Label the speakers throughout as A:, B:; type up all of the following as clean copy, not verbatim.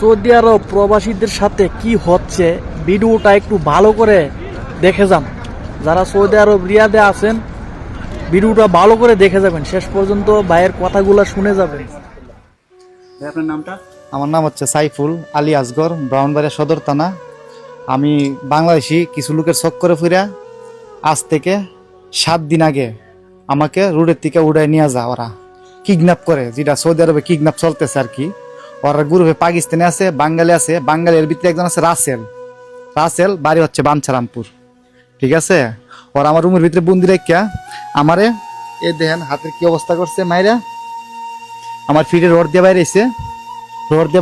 A: Saudi আরব প্রবাসীদের সাথে কি হচ্ছে ভিডিওটা একটু ভালো করে দেখে যান। যারা সৌদি আরব রিয়াদে আছেন ভিডিওটা ভালো করে দেখে যাবেন, শেষ পর্যন্ত ভাইয়ের কথাগুলো শুনে যাবেন।
B: আপনার নামটা?
C: আমার নাম হচ্ছে সাইফুল আলী আসগর, ব্রাহ্মণবাড়িয়া সদর থানা। আমি বাংলাদেশি কিছু লোকের চক্করে ফিরা আজ থেকে 7 দিন আগে আমাকে রোডের থেকে উড়াই নিয়ে যা, ওরা কিডন্যাপ করে, যেটা সৌদি আরবে কিডন্যাপ চলতেছে আর কি। ওরা গ্রুপে পাকিস্তানি আছে, বাঙালি আছে, বাঙালির ভিতরে একজন আছে রাসেল। রাসেল বাড়ি হচ্ছে বাঞ্ছারামপুর, ঠিক আছে। ওরা আমার রুমের ভিতরে বন্দি রেখা আমারে এ দেখেন হাতের কি অবস্থা করছে, মাইরা আমার ফিটে রড দিয়ে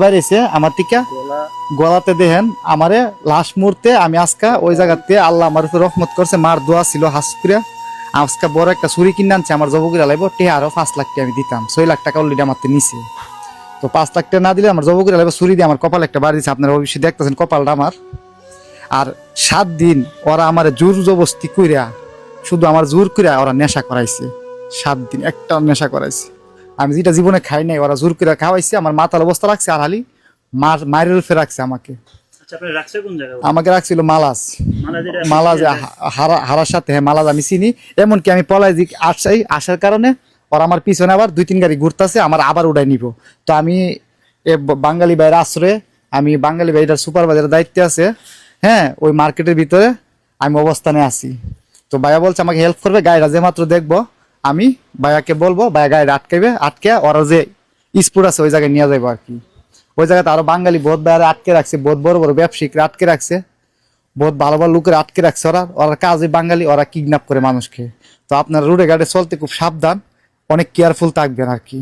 C: বাইরেছে আমার টিকা গলাতে দেখেন আমারে লাস্ট মুহূর্তে আমি আজকা ওই জায়গাতে আল্লাহ আমার উপর রহমত করছে, মার দোয়া ছিল হাসপুরা। আজকে বড় একটা ছুরি কিনে আনছে আমার জবগুড়া লাগবো টেহা, আরো 5 লাখ টাকা আমি দিতাম, 6 লাখ টাকা অলরেডি আমার নিচে। তো 5 লাখ টাকা না দিলে আমার জবগুড়া লাগবে ছুরি দিয়ে আমার কপাল একটা বাড়ি দিচ্ছে, আপনারা অবশ্যই দেখতেছেন কপালটা আমার। আর 7 দিন ওরা আমার জোর জবস্তি কইরা, শুধু আমার জোর কইরা ওরা নেশা করাইছে। 7 দিন একটা নেশা করাইছে, আমি যেটা জীবনে খাই নাই ওরা জোর করে খাওয়াইছে। আমার মাথার অবস্থা রাখছে আর হালি মায়ের উপরে রাখছে আমাকে।
B: আচ্ছা, আপনি রাখছে কোন জায়গায়?
C: আমাকে রাখছিল মালাজ, হারার সাথে। হ্যাঁ, মালাজ আমি চিনি। এমনকি আমি পলাই আসার কারণে ওরা আমার পিছনে আবার 2-3 গাড়ি ঘুরতেছে, আমার আবার উড়াই নিব। তো আমি বাঙালি ভাইয়ের আশ্রয়ে, আমি বাঙালি ভাইটার সুপারভাইজারের দায়িত্বে আছে, হ্যাঁ, ওই মার্কেটের ভিতরে আমি অবস্থানে আছি। তো ভাইয়া বলছে আমাকে হেল্প করবে, গাড়িটা যে মাত্র দেখবো আমি ভাইয়াকে বলবো, ভাইয়া গাড়িটা আটকে ওরা যে স্পুর আছে ওই জায়গায় নিয়ে যাবো আর কি। ওই জায়গাতে আরো বাঙালি বহুত ভাইয়ারা আটকে রাখছে, বহুত বড় বড় ব্যবসায়িকরা আটকে রাখছে, বহুত ভালো ভালো লোকের আটকে রাখছে। ওরা কাজে বাঙালি, ওরা কিডন্যাপ করে মানুষকে। তো আপনার রোডে গাড়ি চলতে খুব সাবধান, অনেক কেয়ারফুল থাকবেন আর কি।